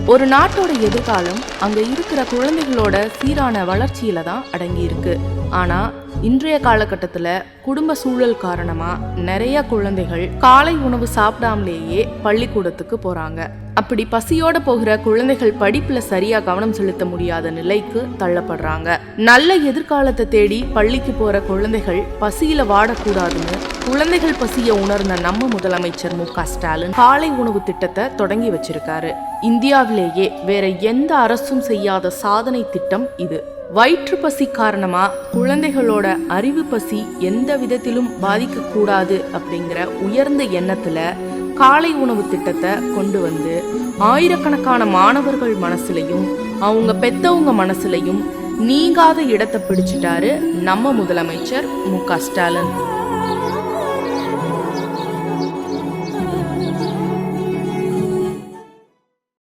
ஒரு நாட்டோட எதிர்காலம் அங்க இருக்கிற குழந்தைகளோட சீரான வளர்ச்சியில தான் அடங்கி இருக்கு. ஆனா இன்றைய காலகட்டத்துல குடும்ப சூழல் காரணமா நிறைய குழந்தைகள் காலை உணவு சாப்பிடாமலேயே பள்ளிக்கூடத்துக்கு போறாங்க. அப்படி பசியோட போகிற குழந்தைகள் படிப்புல சரியா கவனம் செலுத்த முடியாத நிலைக்கு தள்ளப்படுறாங்க. நல்ல எதிர்காலத்தை தேடி பள்ளிக்கு போற குழந்தைகள் பசியில வாடக்கூடாதுன்னு குழந்தைகள் பசிய உணர்ந்த நம்ம முதலமைச்சர் மு.க. ஸ்டாலின் காலை உணவு திட்டத்தை தொடங்கி வச்சிருக்காரு. இந்தியாவிலேயே வேற எந்த அரசும் செய்யாத சாதனை திட்டம் இது. வயிற்று பசி காரணமா குழந்தைகளோட அறிவு பசி எந்த விதத்திலும் பாதிக்க கூடாது அப்படிங்கிற உயர்ந்த எண்ணத்துல காலை உணவு திட்டத்தை கொண்டு வந்து ஆயிரக்கணக்கான மாணவர்கள் மனசுலையும் அவங்க பெத்தவங்க மனசுலையும் நீங்காத இடத்தை பிடிச்சிட்டாரு நம்ம முதலமைச்சர் மு.க. ஸ்டாலின்.